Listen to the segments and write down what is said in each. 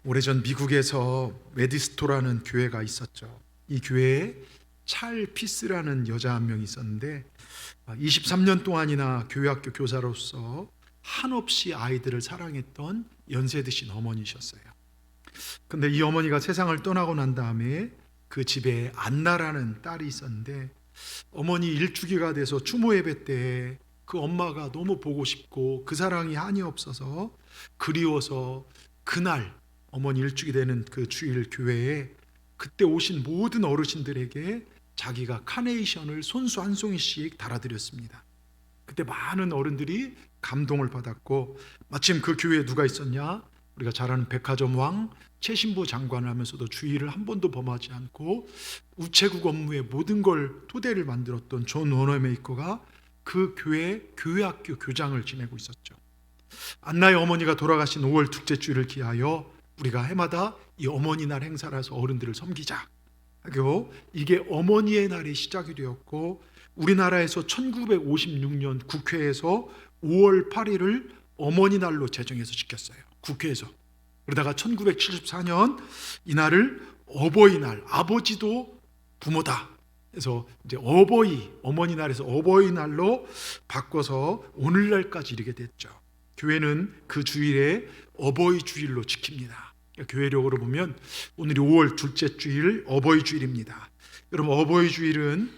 오래전 미국에서 메디스토라는 교회가 있었죠. 이 교회에 찰 피스라는 여자 한 명이 있었는데 23년 동안이나 교회학교 교사로서 한없이 아이들을 사랑했던 연세 드신 어머니셨어요. 근데 이 어머니가 세상을 떠나고 난 다음에 그 집에 안나라는 딸이 있었는데, 어머니 일주기가 돼서 추모 예배 때 그 엄마가 너무 보고 싶고 그 사랑이 한이 없어서 그리워서 그날 어머니 일주기 되는 그 주일 교회에 그때 오신 모든 어르신들에게 자기가 카네이션을 손수 한 송이씩 달아드렸습니다. 그때 많은 어른들이 감동을 받았고, 마침 그 교회에 누가 있었냐? 우리가 잘 아는 백화점 왕 최신부 장관을 하면서도 주의를 한 번도 범하지 않고 우체국 업무의 모든 걸 토대를 만들었던 존 워너메이커가 그 교회 교회학교 교장을 지내고 있었죠. 안나의 어머니가 돌아가신 5월 둘째 주일을 기하여 우리가 해마다 이 어머니 날 행사라서 어른들을 섬기자. 그리고 이게 어머니의 날이 시작이 되었고, 우리나라에서 1956년 국회에서 5월 8일을 어머니 날로 제정해서 지켰어요. 국회에서. 그러다가 1974년 이날을 어버이날, 아버지도 부모다. 그래서 이제 어머니 날에서 어버이날로 바꿔서 오늘날까지 이르게 됐죠. 교회는 그 주일에 어버이 주일로 지킵니다. 교회력으로 보면 오늘이 5월 둘째 주일 어버이 주일입니다. 여러분, 어버이 주일은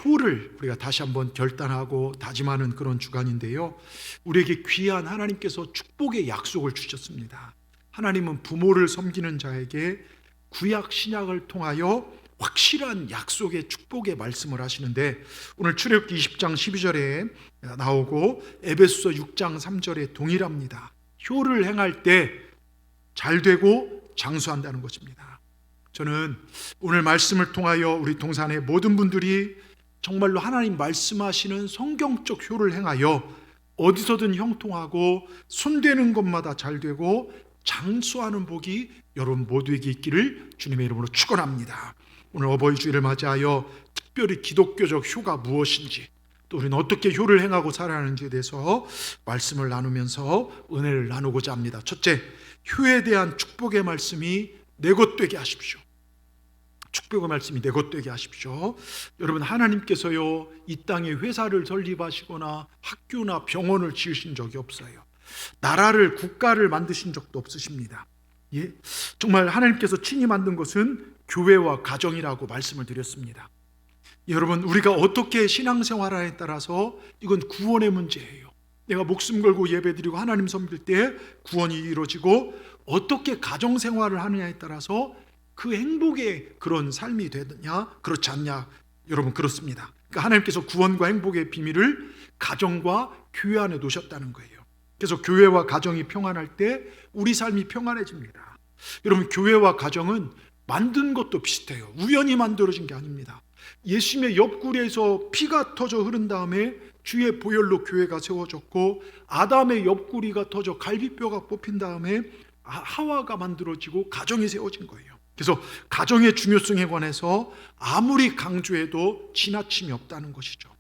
효를 우리가 다시 한번 결단하고 다짐하는 그런 주간인데요, 우리에게 귀한 하나님께서 축복의 약속을 주셨습니다. 하나님은 부모를 섬기는 자에게 구약 신약을 통하여 확실한 약속의 축복의 말씀을 하시는데, 오늘 출애굽기 20장 12절에 나오고 에베소서 6장 3절에 동일합니다. 효를 행할 때 잘 되고 장수한다는 것입니다. 저는 오늘 말씀을 통하여 우리 동산의 모든 분들이 정말로 하나님 말씀하시는 성경적 효를 행하여 어디서든 형통하고 손대는 것마다 잘 되고 장수하는 복이 여러분 모두에게 있기를 주님의 이름으로 축원합니다. 오늘 어버이 주일을 맞이하여 특별히 기독교적 효가 무엇인지, 또 우리는 어떻게 효를 행하고 살아가는지에 대해서 말씀을 나누면서 은혜를 나누고자 합니다. 첫째, 효에 대한 축복의 말씀이 내 것 되게 하십시오. 축복의 말씀이 내 것 되게 하십시오. 여러분, 하나님께서요 이 땅에 회사를 설립하시거나 학교나 병원을 지으신 적이 없어요. 나라를, 국가를 만드신 적도 없으십니다. 예? 정말 하나님께서 친히 만든 것은 교회와 가정이라고 말씀을 드렸습니다. 여러분, 우리가 어떻게 신앙생활하에 따라서 이건 구원의 문제예요. 내가 목숨 걸고 예배드리고 하나님 섬길 때 구원이 이루어지고, 어떻게 가정생활을 하느냐에 따라서 그 행복의 그런 삶이 되느냐 그렇지 않냐, 여러분 그렇습니다. 그러니까 하나님께서 구원과 행복의 비밀을 가정과 교회 안에 놓으셨다는 거예요. 그래서 교회와 가정이 평안할 때 우리 삶이 평안해집니다. 여러분, 교회와 가정은 만든 것도 비슷해요. 우연히 만들어진 게 아닙니다. 예수님의 옆구리에서 피가 터져 흐른 다음에 주의 보혈로 교회가 세워졌고, 아담의 옆구리가 터져 갈비뼈가 뽑힌 다음에 하와가 만들어지고 가정이 세워진 거예요. 그래서 가정의 중요성에 관해서 아무리 강조해도 지나침이 없다는 것이죠.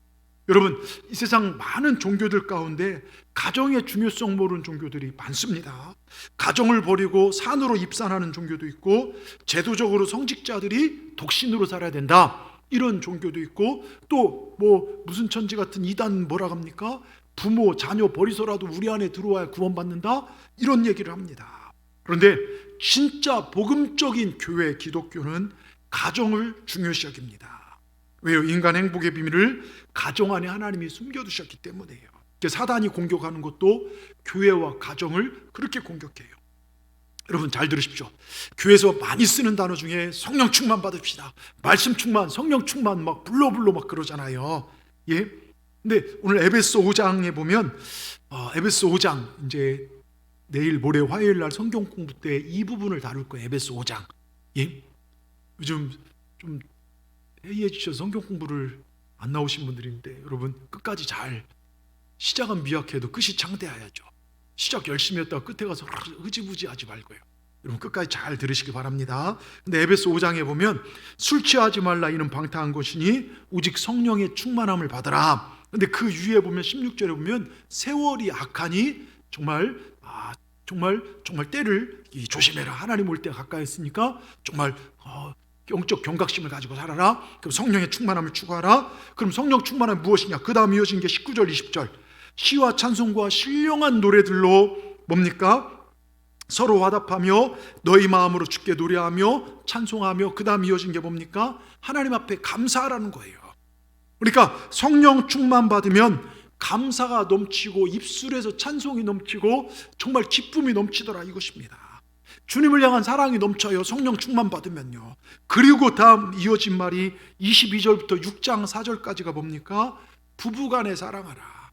여러분, 이 세상 많은 종교들 가운데 가정의 중요성 모르는 종교들이 많습니다. 가정을 버리고 산으로 입산하는 종교도 있고, 제도적으로 성직자들이 독신으로 살아야 된다 이런 종교도 있고, 또 뭐 무슨 천지 같은 이단 뭐라 합니까? 부모 자녀 버리서라도 우리 안에 들어와야 구원받는다 이런 얘기를 합니다. 그런데 진짜 복음적인 교회 기독교는 가정을 중요시 여깁니다. 왜요? 인간 행복의 비밀을 가정 안에 하나님이 숨겨두셨기 때문이에요. 사단이 공격하는 것도 교회와 가정을 그렇게 공격해요. 여러분 잘 들으십시오. 교회에서 많이 쓰는 단어 중에 성령 충만 받읍시다, 말씀 충만, 성령 충만 막 불러 막 그러잖아요. 예? 근데 오늘 에베소 5장에 보면 에베소 5장 이제 내일 모레 화요일 날 성경 공부 때 이 부분을 다룰 거예요. 에베소 5장. 예? 요즘 좀 해이해 주셔서 성경 공부를 안 나오신 분들인데, 여러분 끝까지 잘, 시작은 미약해도 끝이 창대해야죠. 시작 열심히 했다가 끝에 가서 흐지부지 하지 말고요. 여러분 끝까지 잘 들으시기 바랍니다. 근데 에베소 5장에 보면 술 취하지 말라, 이는 방탕한 것이니 오직 성령의 충만함을 받으라. 근데 그 위에 보면 16절에 보면 세월이 악하니 정말 정말 때를 조심해라. 하나님 올 때가 가까이 있으니까 정말 영적 경각심을 가지고 살아라. 그럼 성령의 충만함을 추구하라. 그럼 성령 충만함이 무엇이냐? 그 다음 이어진 게 19절 20절 시와 찬송과 신령한 노래들로 뭡니까? 서로 화답하며 너희 마음으로 주께 노래하며 찬송하며, 그 다음 이어진 게 뭡니까? 하나님 앞에 감사하라는 거예요. 그러니까 성령 충만 받으면 감사가 넘치고 입술에서 찬송이 넘치고 정말 기쁨이 넘치더라, 이것입니다. 주님을 향한 사랑이 넘쳐요, 성령 충만 받으면요. 그리고 다음 이어진 말이 22절부터 6장 4절까지가 뭡니까? 부부간에 사랑하라.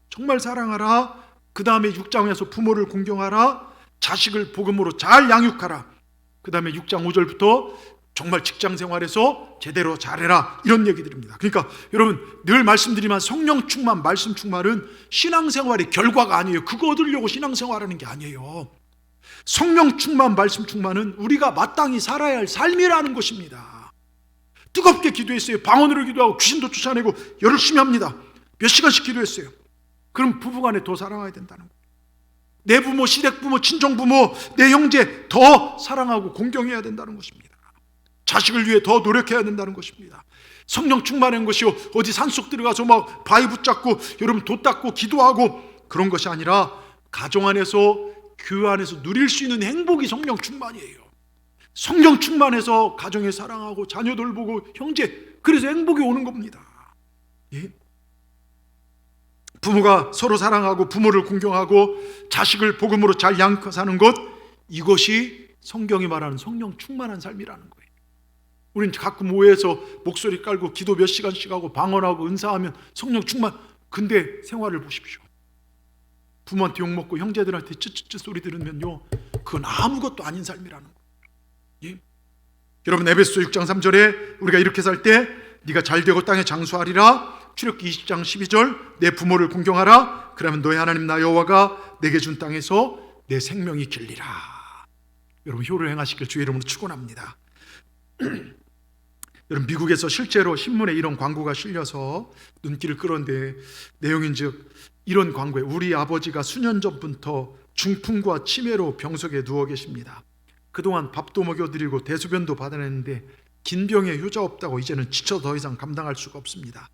정말 사랑하라. 그 다음에 6장에서 부모를 공경하라. 자식을 복음으로 잘 양육하라. 그 다음에 6장 5절부터 정말 직장 생활에서 제대로 잘해라, 이런 얘기들입니다. 그러니까 여러분, 늘 말씀드리지만 성령 충만, 말씀 충만은 신앙생활의 결과가 아니에요. 그거 얻으려고 신앙생활하는 게 아니에요. 성령 충만, 말씀 충만은 우리가 마땅히 살아야 할 삶이라는 것입니다. 뜨겁게 기도했어요. 방언으로 기도하고 귀신도 쫓아내고 열심히 합니다. 몇 시간씩 기도했어요. 그럼 부부간에 더 사랑해야 된다는 거예요. 내 부모, 시댁 부모, 친정 부모, 내 형제 더 사랑하고 공경해야 된다는 것입니다. 자식을 위해 더 노력해야 된다는 것입니다. 성령 충만한 것이요, 어디 산속 들어가서 막 바위 붙잡고 여러분 돛 닦고 기도하고 그런 것이 아니라 가정 안에서, 교회 안에서 누릴 수 있는 행복이 성령 충만이에요. 성령 충만해서 가정에 사랑하고 자녀 돌보고 형제, 그래서 행복이 오는 겁니다. 예? 부모가 서로 사랑하고 부모를 공경하고 자식을 복음으로 잘 양육해 사는 것, 이것이 성경이 말하는 성령 충만한 삶이라는 거예요. 우리는 가끔 오해해서 목소리 깔고 기도 몇 시간씩 하고 방언하고 은사하면 성령 충만. 근데 생활을 보십시오. 부모한테 욕먹고 형제들한테 쯧쯧쯧 소리 들으면요, 그건 아무것도 아닌 삶이라는 거예요. 예? 여러분, 에베소 6장 3절에 우리가 이렇게 살 때 네가 잘되고 땅에 장수하리라. 출애굽기 20장 12절 내 부모를 공경하라. 그러면 너희 하나님 나 여호와가 내게 준 땅에서 내 생명이 길리라. 여러분, 효를 행하시길 주의 이름으로 축원합니다. 여러분, 미국에서 실제로 신문에 이런 광고가 실려서 눈길을 끌었는데, 내용인즉 이런 광고에 우리 아버지가 수년 전부터 중풍과 치매로 병석에 누워 계십니다. 그동안 밥도 먹여드리고 대소변도 받아냈는데 긴 병에 효자 없다고 이제는 지쳐 더 이상 감당할 수가 없습니다.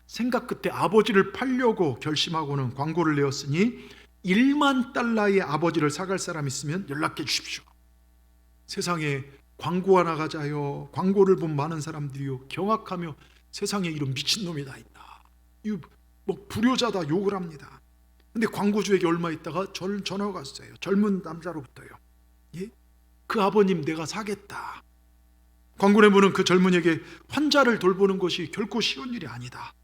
생각 끝에 아버지를 팔려고 결심하고는 광고를 내었으니 1만 달러의 아버지를 사갈 사람 있으면 연락해 주십시오. 세상에 광고가 나가자요, 광고를 본 많은 사람들이요 경악하며 세상에 이런 미친놈이 다 있다, 이거 뭐 불효자다 욕을 합니다. 근데 광고주에게 얼마 있다가 전화가 왔어요. 젊은 남자로부터요. 예? 그 아버님 내가 사겠다. 광고 내보는 그 젊은이에게 환자를 돌보는 것이 결코 쉬운 일이 아니다.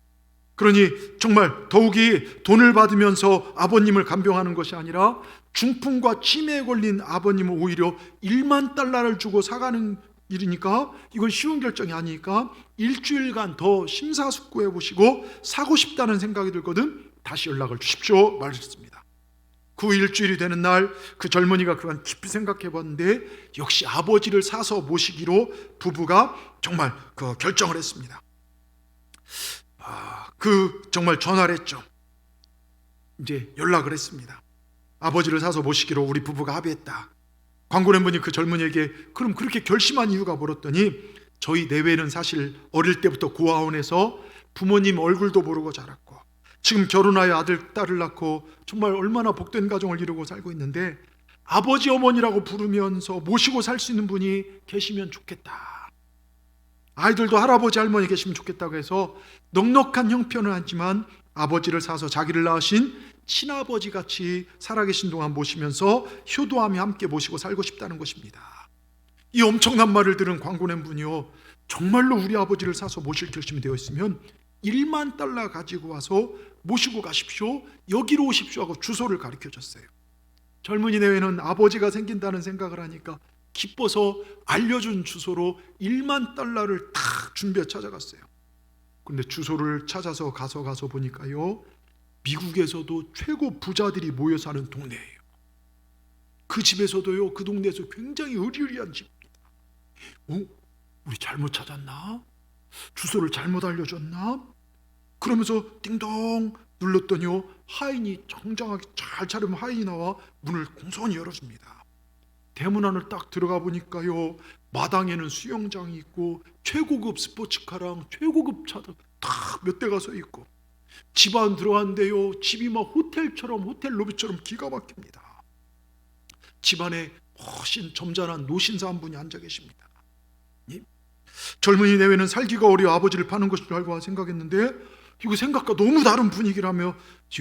그러니 정말 더욱이 돈을 받으면서 아버님을 간병하는 것이 아니라 중풍과 치매에 걸린 아버님을 오히려 1만 달러를 주고 사가는 일이니까 이건 쉬운 결정이 아니니까 일주일간 더 심사숙고해 보시고 사고 싶다는 생각이 들거든 다시 연락을 주십시오 말했습니다. 그 일주일이 되는 날 그 젊은이가 그간 깊이 생각해 봤는데 역시 아버지를 사서 모시기로 부부가 정말 그 결정을 했습니다. 정말 전화를 했죠. 이제 연락을 했습니다. 아버지를 사서 모시기로 우리 부부가 합의했다. 광고 낸 분이 그 젊은이에게 그럼 그렇게 결심한 이유가 뭐랬더니 저희 내외는 사실 어릴 때부터 고아원에서 부모님 얼굴도 모르고 자랐고 지금 결혼하여 아들, 딸을 낳고 정말 얼마나 복된 가정을 이루고 살고 있는데 아버지, 어머니라고 부르면서 모시고 살 수 있는 분이 계시면 좋겠다. 아이들도 할아버지, 할머니 계시면 좋겠다고 해서 넉넉한 형편은 아니지만 아버지를 사서 자기를 낳으신 친아버지 같이 살아계신 동안 모시면서 효도하며 함께 모시고 살고 싶다는 것입니다. 이 엄청난 말을 들은 광고 낸 분이요, 정말로 우리 아버지를 사서 모실 결심이 되어 있으면 1만 달러 가지고 와서 모시고 가십시오, 여기로 오십시오 하고 주소를 가르쳐 줬어요. 젊은이 내외는 아버지가 생긴다는 생각을 하니까 기뻐서 알려준 주소로 1만 달러를 탁 준비해 찾아갔어요. 그런데 주소를 찾아서 가서 보니까요, 미국에서도 최고 부자들이 모여 사는 동네예요. 그 집에서도요, 그 동네에서 굉장히 의리의리한 집입니다. 우리 잘못 찾았나? 주소를 잘못 알려줬나? 그러면서 띵동 눌렀더니요, 하인이 정장하게 잘 차리면 하인이 나와 문을 공손히 열어줍니다. 대문 안을 딱 들어가 보니까요, 마당에는 수영장이 있고 최고급 스포츠카랑 최고급 차도 딱 몇 대가 서 있고, 집 안 들어갔는데요, 집이 막 호텔처럼, 호텔 로비처럼 기가 막힙니다. 집 안에 훨씬 점잖은 노신사 한 분이 앉아 계십니다. 젊은이 내외는 살기가 어려워 아버지를 파는 것인 줄 알고 생각했는데, 이거 생각과 너무 다른 분위기라며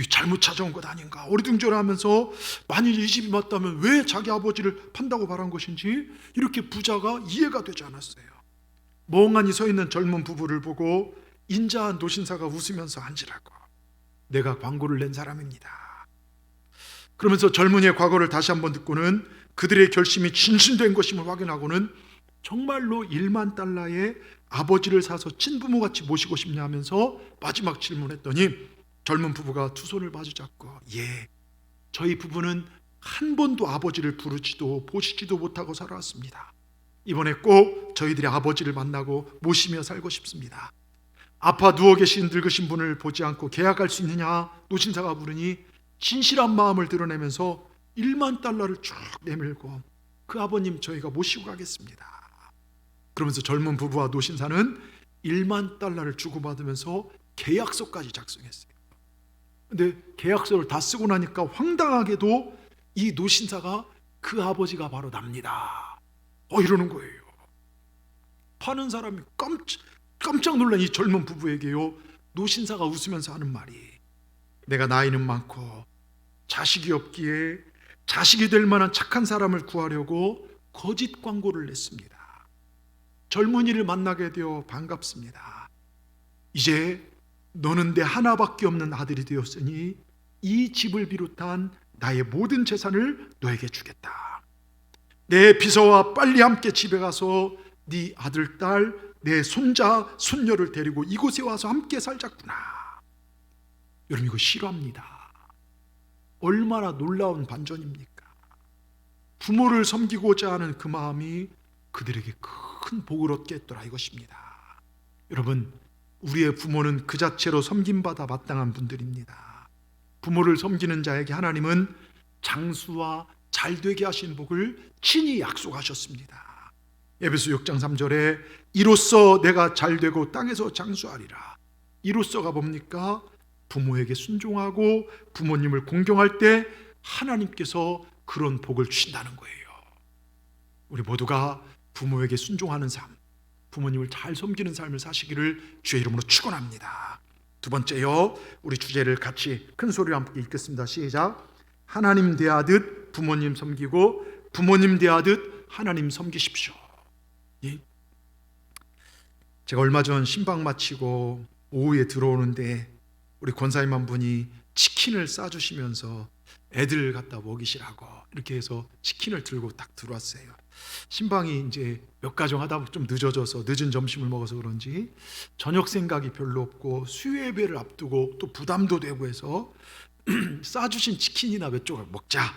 잘못 찾아온 것 아닌가 어리둥절하면서, 만일 이 집이 맞다면 왜 자기 아버지를 판다고 바란 것인지 이렇게 부자가 이해가 되지 않았어요. 멍하니 서 있는 젊은 부부를 보고 인자한 노신사가 웃으면서 앉으라고, 내가 광고를 낸 사람입니다. 그러면서 젊은이의 과거를 다시 한번 듣고는 그들의 결심이 진실된 것임을 확인하고는 정말로 1만 달러에 아버지를 사서 친부모같이 모시고 싶냐 하면서 마지막 질문했더니, 젊은 부부가 두 손을 마주잡고, 예, 저희 부부는 한 번도 아버지를 부르지도 보시지도 못하고 살아왔습니다. 이번에 꼭 저희들의 아버지를 만나고 모시며 살고 싶습니다. 아파 누워 계신 늙으신 분을 보지 않고 계약할 수 있느냐 노신사가 물으니, 진실한 마음을 드러내면서 1만 달러를 쭉 내밀고, 그 아버님 저희가 모시고 가겠습니다. 그러면서 젊은 부부와 노신사는 1만 달러를 주고받으면서 계약서까지 작성했어요. 근데 계약서를 다 쓰고 나니까 황당하게도 이 노신사가 그 아버지가 바로 납니다. 이러는 거예요. 파는 사람이 깜짝 놀란 이 젊은 부부에게요, 노신사가 웃으면서 하는 말이, 내가 나이는 많고 자식이 없기에 자식이 될 만한 착한 사람을 구하려고 거짓 광고를 냈습니다. 젊은이를 만나게 되어 반갑습니다. 이제 너는 내 하나밖에 없는 아들이 되었으니 이 집을 비롯한 나의 모든 재산을 너에게 주겠다. 내 비서와 빨리 함께 집에 가서 네 아들, 딸, 내 손자, 손녀를 데리고 이곳에 와서 함께 살자꾸나. 여러분, 이거 실화입니다. 얼마나 놀라운 반전입니까? 부모를 섬기고자 하는 그 마음이 그들에게 큰 복을 얻게 했더라 이것입니다. 여러분, 우리의 부모는 그 자체로 섬김받아 마땅한 분들입니다. 부모를 섬기는 자에게 하나님은 장수와 잘되게 하신 복을 친히 약속하셨습니다. 에베소 6장 3절에 이로써 내가 잘되고 땅에서 장수하리라. 이로써가 뭡니까? 부모에게 순종하고 부모님을 공경할 때 하나님께서 그런 복을 주신다는 거예요. 우리 모두가 부모에게 순종하는 삶, 부모님을 잘 섬기는 삶을 사시기를 주의 이름으로 축원합니다. 두 번째요, 우리 주제를 같이 큰 소리로 함께 읽겠습니다. 시작. 하나님 대하듯 부모님 섬기고 부모님 대하듯 하나님 섬기십시오. 예? 제가 얼마 전 신방 마치고 오후에 들어오는데 우리 권사님 한 분이 치킨을 싸주시면서 애들 갖다 먹이시라고 이렇게 해서 치킨을 들고 딱 들어왔어요. 신방이 이제 몇 가정 하다 보면 좀 늦어져서 늦은 점심을 먹어서 그런지 저녁 생각이 별로 없고 수요 예배를 앞두고 또 부담도 되고 해서 싸주신 치킨이나 몇 조각 먹자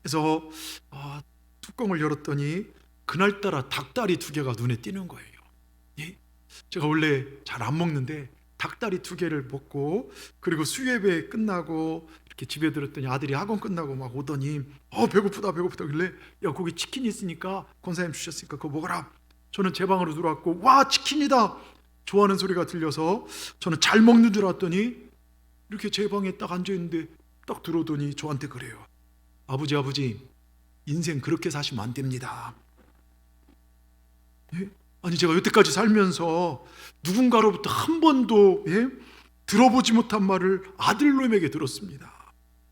해서 뚜껑을 열었더니 그날따라 닭다리 2개가 눈에 띄는 거예요. 예? 제가 원래 잘 안 먹는데 닭다리 2개를 먹고, 그리고 수요 예배 끝나고 이렇게 집에 들었더니 아들이 학원 끝나고 막 오더니 배고프다 그래. 야, 거기 치킨 있으니까 권사님 주셨으니까 그거 먹어라. 저는 제 방으로 들어왔고, 와, 치킨이다 좋아하는 소리가 들려서 저는 잘 먹는 줄 알았더니 이렇게 제 방에 딱 앉아있는데 딱 들어오더니 저한테 그래요. 아버지 인생 그렇게 사시면 안 됩니다. 예? 아니, 제가 여태까지 살면서 누군가로부터 한 번도 들어보지 못한 말을 아들놈에게 들었습니다.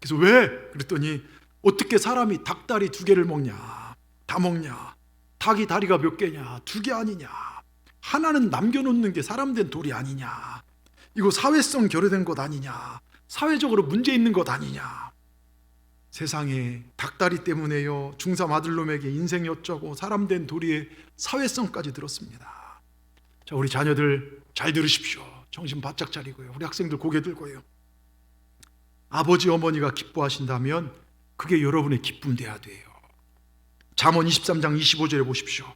그래서 왜? 그랬더니 어떻게 사람이 닭다리 2개를 먹냐, 다 먹냐, 닭이 다리가 몇 개냐, 2개 아니냐, 하나는 남겨놓는 게 사람된 도리 아니냐, 이거 사회성 결여된 것 아니냐, 사회적으로 문제 있는 것 아니냐. 세상에 닭다리 때문에요, 중3 아들놈에게 인생이 어쩌고 사람된 도리에 사회성까지 들었습니다. 자, 우리 자녀들 잘 들으십시오. 정신 바짝 차리고요. 우리 학생들 고개 들고요. 아버지 어머니가 기뻐하신다면 그게 여러분의 기쁨 돼야 돼요. 잠언 23장 25절에 보십시오.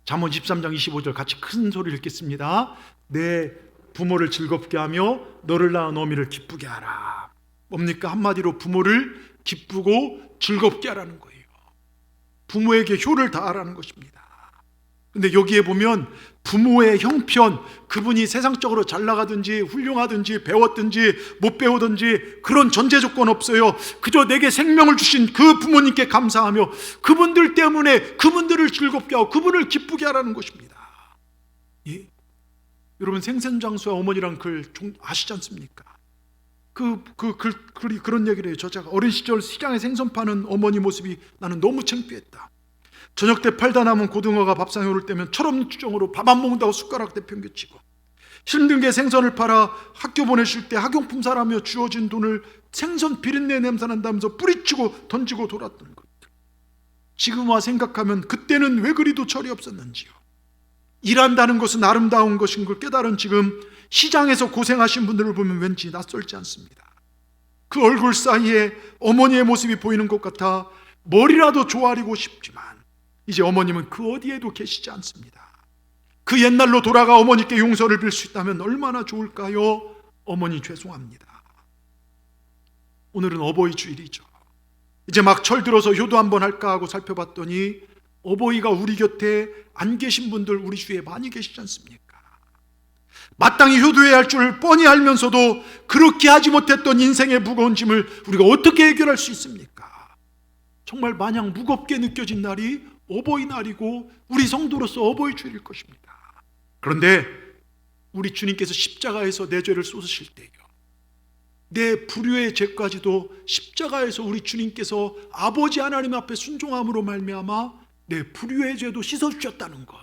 잠언 23장 25절 같이 큰 소리를 읽겠습니다. 내 부모를 즐겁게 하며 너를 낳은 어미를 기쁘게 하라. 뭡니까? 한마디로 부모를 기쁘고 즐겁게 하라는 거예요. 부모에게 효를 다하라는 것입니다. 근데 여기에 보면 부모의 형편, 그분이 세상적으로 잘 나가든지 훌륭하든지 배웠든지 못 배우든지 그런 전제 조건 없어요. 그저 내게 생명을 주신 그 부모님께 감사하며 그분들 때문에 그분들을 즐겁게 하고 그분을 기쁘게 하라는 것입니다. 예? 여러분, 생선장수와 어머니란 글 아시지 않습니까? 그런 얘기를 해요. 저자가 어린 시절 시장에 생선 파는 어머니 모습이 나는 너무 창피했다. 저녁 때 팔다 남은 고등어가 밥상에 오를 때면 철없는 투정으로 밥 안 먹는다고 숟가락 내팽개치고, 힘든 게 생선을 팔아 학교 보내실 때 학용품 사라며 주어진 돈을 생선 비린내 냄새 난다면서 뿌리치고 던지고 돌았던 것들, 지금 와 생각하면 그때는 왜 그리도 철이 없었는지요. 일한다는 것은 아름다운 것인 걸 깨달은 지금 시장에서 고생하신 분들을 보면 왠지 낯설지 않습니다. 그 얼굴 사이에 어머니의 모습이 보이는 것 같아 머리라도 조아리고 싶지만 이제 어머님은 그 어디에도 계시지 않습니다. 그 옛날로 돌아가 어머니께 용서를 빌 수 있다면 얼마나 좋을까요? 어머니 죄송합니다. 오늘은 어버이 주일이죠. 이제 막 철들어서 효도 한번 할까 하고 살펴봤더니 어버이가 우리 곁에 안 계신 분들 우리 주위에 많이 계시지 않습니까? 마땅히 효도해야 할 줄 뻔히 알면서도 그렇게 하지 못했던 인생의 무거운 짐을 우리가 어떻게 해결할 수 있습니까? 정말 마냥 무겁게 느껴진 날이 어버이날이고 우리 성도로서 어버이 주일일 것입니다. 그런데 우리 주님께서 십자가에서 내 죄를 쏟으실 때요, 내 불효의 죄까지도 십자가에서 우리 주님께서 아버지 하나님 앞에 순종함으로 말미암아 내 불효의 죄도 씻어주셨다는 것.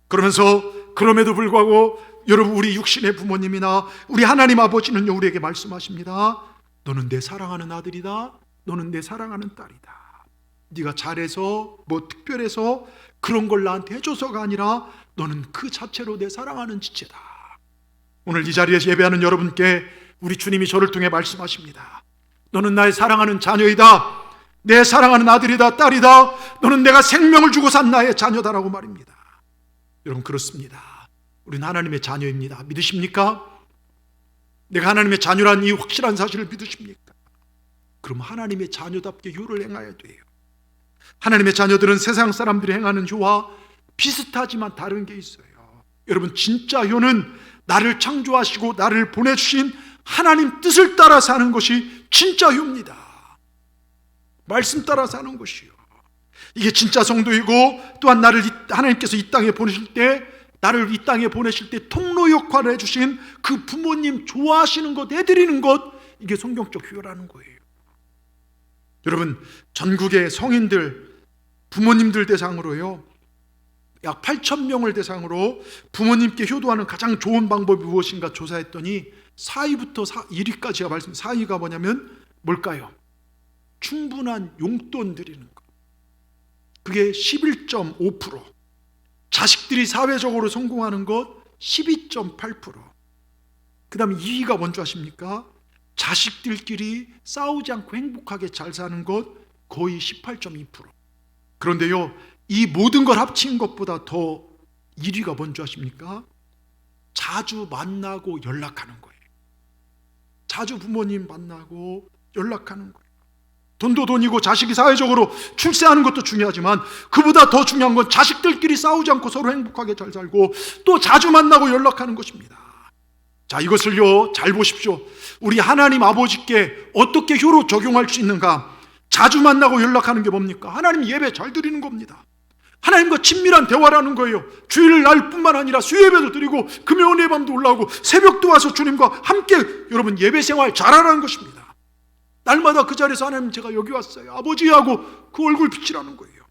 그러면서 그럼에도 불구하고 여러분, 우리 육신의 부모님이나 우리 하나님 아버지는요, 우리에게 말씀하십니다. 너는 내 사랑하는 아들이다. 너는 내 사랑하는 딸이다. 네가 잘해서 뭐 특별해서 그런 걸 나한테 해줘서가 아니라 너는 그 자체로 내 사랑하는 지체다. 오늘 이 자리에서 예배하는 여러분께 우리 주님이 저를 통해 말씀하십니다. 너는 나의 사랑하는 자녀이다. 내 사랑하는 아들이다, 딸이다. 너는 내가 생명을 주고 산 나의 자녀다라고 말입니다. 여러분, 그렇습니다. 우리는 하나님의 자녀입니다. 믿으십니까? 내가 하나님의 자녀란 이 확실한 사실을 믿으십니까? 그럼 하나님의 자녀답게 효를 행해야 돼요. 하나님의 자녀들은 세상 사람들이 행하는 효와 비슷하지만 다른 게 있어요. 여러분, 진짜 효는 나를 창조하시고 나를 보내주신 하나님 뜻을 따라 사는 것이 진짜 효입니다. 말씀 따라 사는 것이요, 이게 진짜 성도이고, 또한 나를 하나님께서 이 땅에 보내실 때, 나를 이 땅에 보내실 때 통로 역할을 해주신 그 부모님 좋아하시는 것, 해드리는 것, 이게 성경적 효라는 거예요. 여러분, 전국의 성인들, 부모님들 대상으로요, 약 8,000명을 대상으로 부모님께 효도하는 가장 좋은 방법이 무엇인가 조사했더니 4위부터 1위까지가 말씀. 4위가 뭐냐면 뭘까요? 충분한 용돈 드리는 것. 그게 11.5%. 자식들이 사회적으로 성공하는 것 12.8%. 그 다음에 2위가 뭔지 아십니까? 자식들끼리 싸우지 않고 행복하게 잘 사는 것 거의 18.2%. 그런데요, 이 모든 걸 합친 것보다 더 1위가 뭔지 아십니까? 자주 만나고 연락하는 거예요. 자주 부모님 만나고 연락하는 거예요. 돈도 돈이고 자식이 사회적으로 출세하는 것도 중요하지만 그보다 더 중요한 건 자식들끼리 싸우지 않고 서로 행복하게 잘 살고 또 자주 만나고 연락하는 것입니다. 자, 이것을요, 잘 보십시오. 우리 하나님 아버지께 어떻게 효로 적용할 수 있는가? 자주 만나고 연락하는 게 뭡니까? 하나님 예배 잘 드리는 겁니다. 하나님과 친밀한 대화라는 거예요. 주일 날뿐만 아니라 수요예배도 드리고 금요일의 밤도 올라오고 새벽도 와서 주님과 함께 여러분 예배 생활 잘하라는 것입니다. 날마다 그 자리에서 하나님 제가 여기 왔어요, 아버지 하고 그 얼굴 비치라는 거예요.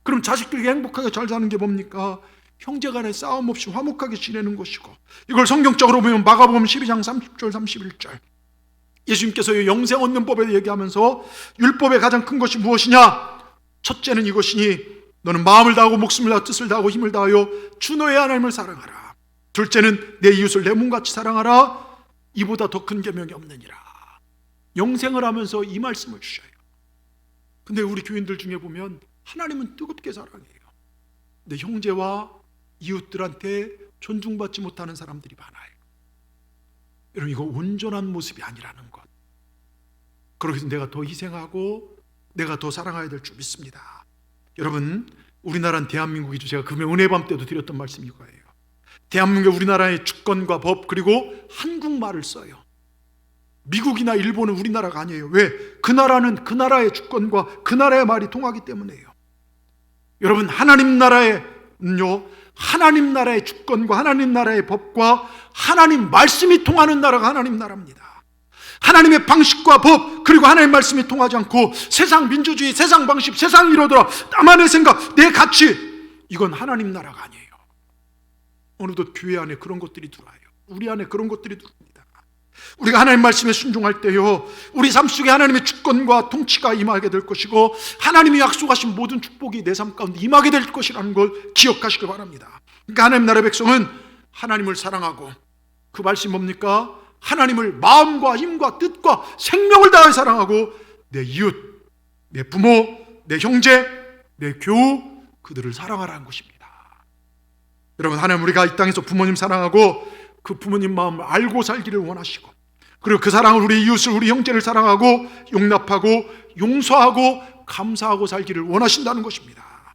그럼 자식들이 행복하게 잘 사는 게 뭡니까? 형제간에 싸움 없이 화목하게 지내는 것이고, 이걸 성경적으로 보면 마가복음 12장 30절 31절 예수님께서 영생 얻는 법에 얘기하면서 율법의 가장 큰 것이 무엇이냐? 첫째는 이것이니 너는 마음을 다하고 목숨을 다하고 뜻을 다하고 힘을 다하여 주 너의 하나님을 사랑하라. 둘째는 내 이웃을 내 몸같이 사랑하라. 이보다 더 큰 계명이 없느니라. 영생을 하면서 이 말씀을 주셔요. 근데 우리 교인들 중에 보면 하나님은 뜨겁게 사랑해요. 내 형제와 이웃들한테 존중받지 못하는 사람들이 많아요. 여러분, 이거 온전한 모습이 아니라는 것. 그러기 내가 더 희생하고 내가 더 사랑해야 될 줄 믿습니다. 여러분, 우리나라는 대한민국이죠. 제가 금요 은혜밤 때도 드렸던 말씀이 이거예요. 대한민국 우리나라의 주권과 법 그리고 한국말을 써요. 미국이나 일본은 우리나라가 아니에요. 왜? 그 나라는 그 나라의 주권과 그 나라의 말이 통하기 때문이에요. 여러분, 하나님 나라의 주권과 하나님 나라의 법과 하나님 말씀이 통하는 나라가 하나님 나라입니다. 하나님의 방식과 법 그리고 하나님의 말씀이 통하지 않고 세상 민주주의, 세상 방식, 세상 이러더라, 나만의 생각, 내 가치, 이건 하나님 나라가 아니에요. 어느덧 교회 안에 그런 것들이 들어와요. 우리 안에 그런 것들이 들어옵니다. 우리가 하나님 말씀에 순종할 때요, 우리 삶 속에 하나님의 주권과 통치가 임하게 될 것이고 하나님이 약속하신 모든 축복이 내 삶 가운데 임하게 될 것이라는 걸 기억하시길 바랍니다. 그러니까 하나님 나라의 백성은 하나님을 사랑하고, 그 말씀이 뭡니까? 하나님을 마음과 힘과 뜻과 생명을 다해 사랑하고 내 이웃, 내 부모, 내 형제, 내 교우, 그들을 사랑하라는 것입니다. 여러분, 하나님 우리가 이 땅에서 부모님 사랑하고 그 부모님 마음을 알고 살기를 원하시고, 그리고 그 사랑을 우리 이웃을, 우리 형제를 사랑하고 용납하고 용서하고 감사하고 살기를 원하신다는 것입니다.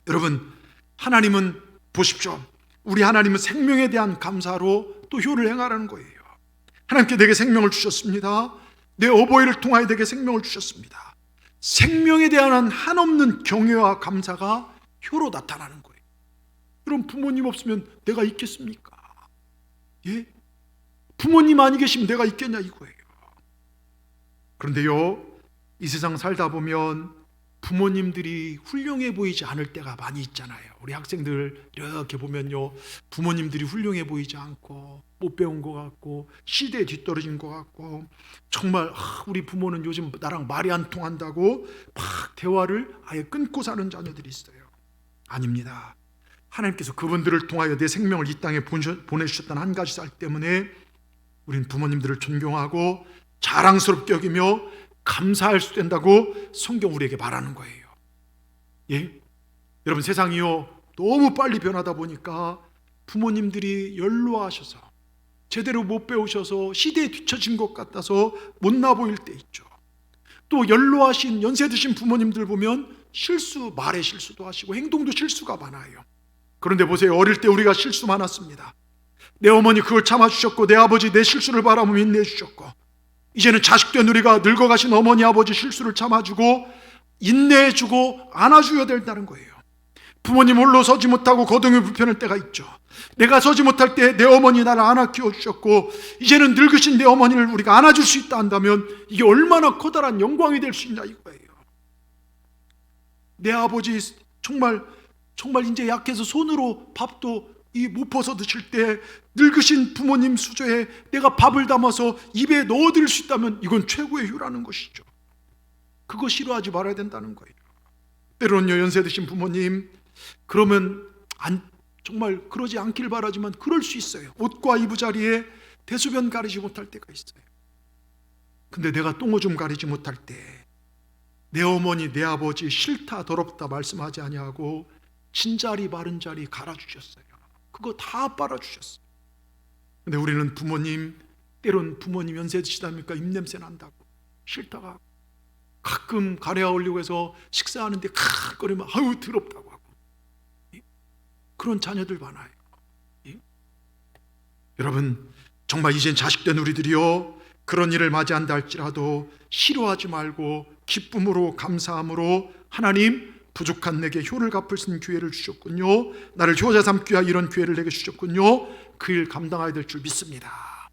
여러분, 하나님은 보십시오, 우리 하나님은 생명에 대한 감사로 또 효를 행하라는 거예요. 하나님께 내게 생명을 주셨습니다. 내 어버이를 통하여 내게 생명을 주셨습니다. 생명에 대한 한없는 경외와 감사가 효로 나타나는 거예요. 그럼 부모님 없으면 내가 있겠습니까? 예? 부모님 아니 계시면 내가 있겠냐 이거예요. 그런데요, 이 세상 살다 보면 부모님들이 훌륭해 보이지 않을 때가 많이 있잖아요. 우리 학생들 이렇게 보면요, 부모님들이 훌륭해 보이지 않고 못 배운 것 같고 시대에 뒤떨어진 것 같고, 정말 우리 부모는 요즘 나랑 말이 안 통한다고 막 대화를 아예 끊고 사는 자녀들이 있어요. 아닙니다. 하나님께서 그분들을 통하여 내 생명을 이 땅에 보내주셨다는 한 가지 살 때문에 우린 부모님들을 존경하고 자랑스럽게 여기며 감사할 수 된다고 성경 우리에게 말하는 거예요. 예? 여러분, 세상이요 너무 빨리 변하다 보니까 부모님들이 연로하셔서 제대로 못 배우셔서 시대에 뒤처진 것 같아서 못나 보일 때 있죠. 또 연로하신 연세 드신 부모님들 보면 말에 실수도 하시고 행동도 실수가 많아요. 그런데 보세요, 어릴 때 우리가 실수 많았습니다. 내 어머니 그걸 참아주셨고, 내 아버지 내 실수를 바라보며 인내해주셨고, 이제는 자식된 우리가 늙어가신 어머니 아버지 실수를 참아주고 인내해주고 안아줘야 된다는 거예요. 부모님 홀로 서지 못하고 거동이 불편할 때가 있죠. 내가 서지 못할 때 내 어머니 나를 안아 키워주셨고, 이제는 늙으신 내 어머니를 우리가 안아줄 수 있다 한다면 이게 얼마나 커다란 영광이 될 수 있냐 이거예요. 내 아버지 정말 이제 약해서 손으로 밥도 못 퍼서 드실 때 늙으신 부모님 수저에 내가 밥을 담아서 입에 넣어드릴 수 있다면 이건 최고의 효라는 것이죠. 그거 싫어하지 말아야 된다는 거예요. 때로는요, 연세 드신 부모님 그러면 정말 그러지 않길 바라지만 그럴 수 있어요. 옷과 이부자리에 대소변 가리지 못할 때가 있어요. 근데 내가 똥오줌 가리지 못할 때 내 어머니 내 아버지 싫다 더럽다 말씀하지 아니하고 진자리 바른 자리 갈아주셨어요. 그거 다 빨아주셨어요. 근데 우리는 때론 부모님 연세 드시다니까 입냄새 난다고 싫다고 하고, 가끔 가래아 올리고 해서 식사하는데 칵거리면 아유 더럽다고 하고, 그런 자녀들 많아요. 여러분, 정말 이젠 자식된 우리들이요, 그런 일을 맞이한다 할지라도 싫어하지 말고 기쁨으로 감사함으로, 하나님 부족한 내게 효를 갚을 수 있는 기회를 주셨군요. 나를 효자 삼기 위하 이런 기회를 내게 주셨군요. 그 일 감당해야 될 줄 믿습니다.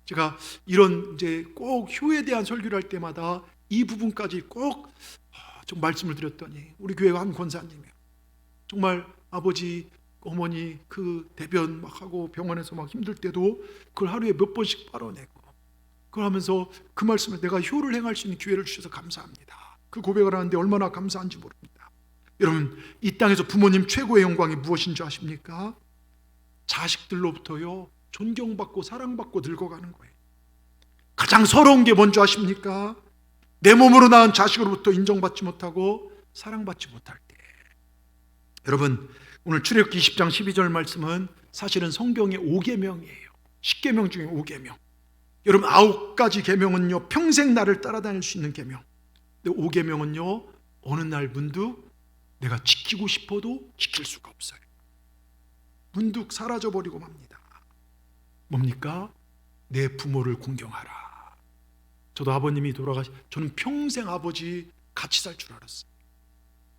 제가 이런 이제 꼭 효에 대한 설교를 할 때마다 이 부분까지 꼭 좀 말씀을 드렸더니, 우리 교회 한 권사님이요, 정말 아버지 어머니 그 대변 막 하고 병원에서 막 힘들 때도 그걸 하루에 몇 번씩 빨아내고, 그걸 하면서 그 말씀을 내가 효를 행할 수 있는 기회를 주셔서 감사합니다. 그 고백을 하는데 얼마나 감사한지 모릅니다. 여러분, 이 땅에서 부모님 최고의 영광이 무엇인 줄 아십니까? 자식들로부터요 존경받고 사랑받고 늙어가는 거예요. 가장 서러운 게 뭔지 아십니까? 내 몸으로 낳은 자식으로부터 인정받지 못하고 사랑받지 못할 때. 여러분, 오늘 출애굽기 20장 12절 말씀은 사실은 성경의 5계명이에요. 10계명 중에 5계명. 여러분, 9가지 계명은요 평생 나를 따라다닐 수 있는 계명. 근데 5계명은요 어느 날 문득 내가 지키고 싶어도 지킬 수가 없어요. 문득 사라져버리고 맙니다. 뭡니까? 내 부모를 공경하라. 저도 아버님이 저는 평생 아버지 같이 살 줄 알았어요.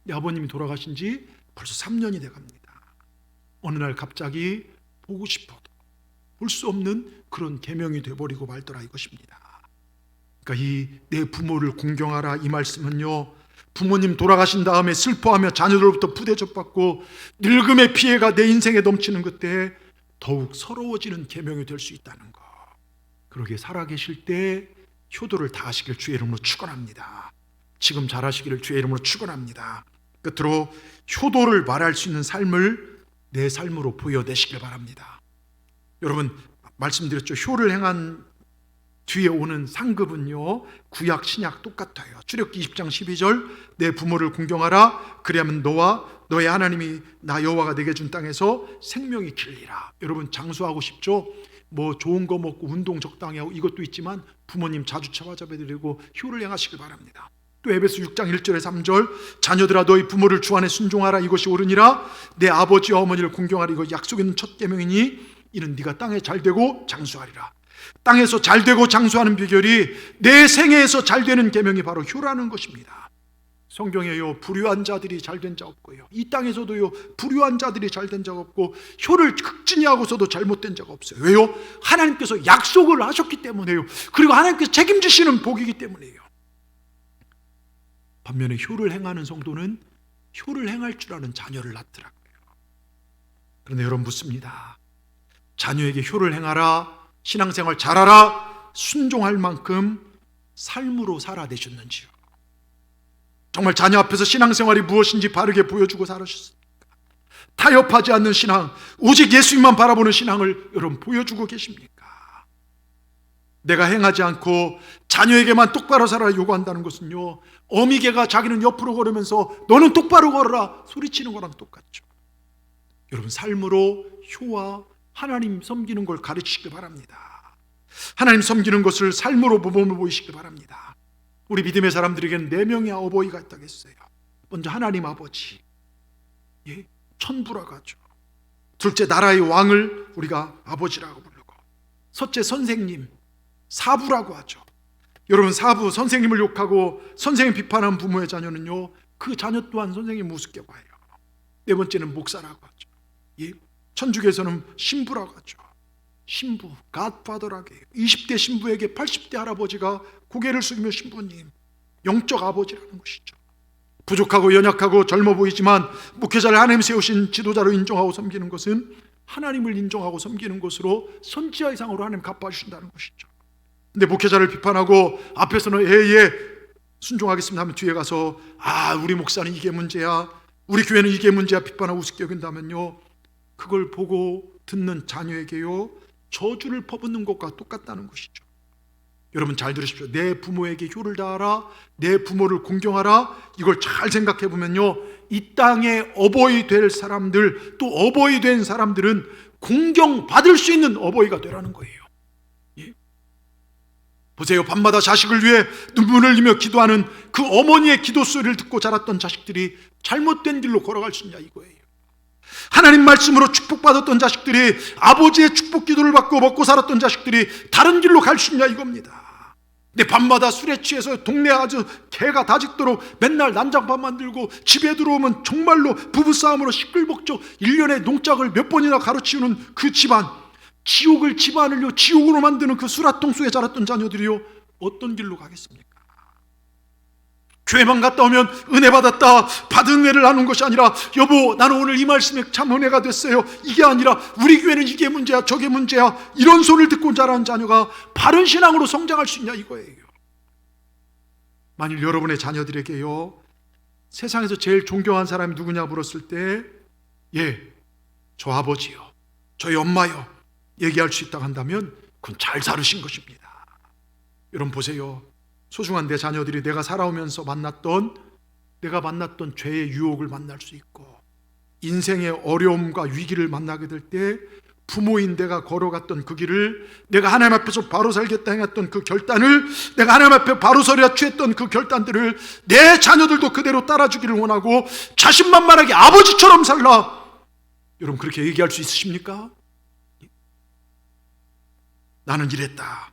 내 아버님이 돌아가신 지 벌써 3년이 돼갑니다. 어느 날 갑자기 보고 싶어도 볼 수 없는 그런 계명이 돼버리고 말더라 이것입니다. 그러니까 이 내 부모를 공경하라 이 말씀은요, 부모님 돌아가신 다음에 슬퍼하며 자녀들로부터 부대접받고 늙음의 피해가 내 인생에 넘치는 그때 더욱 서러워지는 계명이 될 수 있다는 것. 그러게 살아계실 때 효도를 다하시길 주의 이름으로 축원합니다. 지금 잘하시기를 주의 이름으로 축원합니다. 끝으로 효도를 말할 수 있는 삶을 내 삶으로 보여내시길 바랍니다. 여러분, 말씀드렸죠. 효를 행한 뒤에 오는 상급은요 구약 신약 똑같아요. 출애굽기 20장 12절 내 부모를 공경하라 그리하면 너와 너의 하나님이 나 여호와가 내게 준 땅에서 생명이 길리라. 여러분, 장수하고 싶죠? 뭐 좋은 거 먹고 운동 적당히 하고 이것도 있지만 부모님 자주 찾아뵈드리고 효를 행하시길 바랍니다. 또 에베소 6장 1절에 3절 자녀들아 너희 부모를 주 안에 순종하라 이것이 옳으니라. 내 아버지와 어머니를 공경하라 이거 약속 있는 첫 계명이니 이는 네가 땅에 잘되고 장수하리라. 땅에서 잘되고 장수하는 비결이 내 생애에서 잘되는 계명이 바로 효라는 것입니다. 성경에요 불효한 자들이 잘된 자 없고요, 이 땅에서도요 불효한 자들이 잘된 자가 없고 효를 극진히 하고서도 잘못된 자가 없어요. 왜요? 하나님께서 약속을 하셨기 때문에요. 그리고 하나님께서 책임지시는 복이기 때문에요. 반면에 효를 행하는 성도는 효를 행할 줄 아는 자녀를 낳더라고요. 그런데 여러분 묻습니다. 자녀에게 효를 행하라, 신앙생활 잘하라, 순종할 만큼 삶으로 살아내셨는지요? 정말 자녀 앞에서 신앙생활이 무엇인지 바르게 보여주고 살아셨습니까? 타협하지 않는 신앙, 오직 예수님만 바라보는 신앙을 여러분 보여주고 계십니까? 내가 행하지 않고 자녀에게만 똑바로 살아라 요구한다는 것은요, 어미개가 자기는 옆으로 걸으면서 너는 똑바로 걸어라 소리치는 거랑 똑같죠. 여러분, 삶으로 효와 하나님 섬기는 걸 가르치시길 바랍니다. 하나님 섬기는 것을 삶으로 모범을 보이시길 바랍니다. 우리 믿음의 사람들에게는 4명의 어버이가 있다고 했어요. 먼저 하나님 아버지, 천부라고 하죠. 둘째 나라의 왕을 우리가 아버지라고 부르고, 셋째 선생님, 사부라고 하죠. 여러분, 사부, 선생님을 욕하고 선생님 비판한 부모의 자녀는요 그 자녀 또한 선생님 우습게 봐요. 네 번째는 목사라고 하죠. 천주교에서는 신부라고 하죠. 신부, 갓파더라고 해요. 20대 신부에게 80대 할아버지가 고개를 숙이며 신부님, 영적 아버지라는 것이죠. 부족하고 연약하고 젊어 보이지만 목회자를 하나님 세우신 지도자로 인정하고 섬기는 것은 하나님을 인정하고 섬기는 것으로 선지자 이상으로 하나님 갚아주신다는 것이죠. 근데 목회자를 비판하고 앞에서는 순종하겠습니다 하면 뒤에 가서 우리 목사는 이게 문제야, 우리 교회는 이게 문제야 비판하고 우습게 여긴다면요, 그걸 보고 듣는 자녀에게요 저주를 퍼붓는 것과 똑같다는 것이죠. 여러분 잘 들으십시오. 내 부모에게 효를 다하라, 내 부모를 공경하라. 이걸 잘 생각해 보면요, 이 땅에 어버이 될 사람들, 또 어버이 된 사람들은 공경받을 수 있는 어버이가 되라는 거예요. 보세요. 밤마다 자식을 위해 눈물을 흘리며 기도하는 그 어머니의 기도 소리를 듣고 자랐던 자식들이 잘못된 길로 걸어갈 수 있냐 이거예요. 하나님 말씀으로 축복받았던 자식들이 아버지의 축복 기도를 받고 먹고 살았던 자식들이 다른 길로 갈 수 있냐 이겁니다. 근데 밤마다 술에 취해서 동네 아주 개가 다 짖도록 맨날 난장판 만들고 집에 들어오면 정말로 부부싸움으로 시끌벅적 1년에 농작을 몇 번이나 가로치우는 그 집안, 집안을요 지옥으로 만드는 그 수라통 속에 자랐던 자녀들이요 어떤 길로 가겠습니까? 교회만 갔다 오면 은혜 받았다, 받은 은혜를 나눈 것이 아니라 여보 나는 오늘 이 말씀에 참 은혜가 됐어요, 이게 아니라 우리 교회는 이게 문제야 저게 문제야, 이런 소리를 듣고 자란 자녀가 바른 신앙으로 성장할 수 있냐 이거예요. 만일 여러분의 자녀들에게요 세상에서 제일 존경한 사람이 누구냐 물었을 때 저 아버지요, 저희 엄마요 얘기할 수 있다고 한다면 그건 잘 살으신 것입니다. 여러분 보세요. 소중한 내 자녀들이 내가 살아오면서 내가 만났던 죄의 유혹을 만날 수 있고, 인생의 어려움과 위기를 만나게 될 때 부모인 내가 걸어갔던 그 길을, 내가 하나님 앞에서 바로 살겠다 행했던 그 결단을, 내가 하나님 앞에 바로 서려 취했던 그 결단들을 내 자녀들도 그대로 따라주기를 원하고 자신만만하게 아버지처럼 살라. 여러분 그렇게 얘기할 수 있으십니까? 나는 이랬다.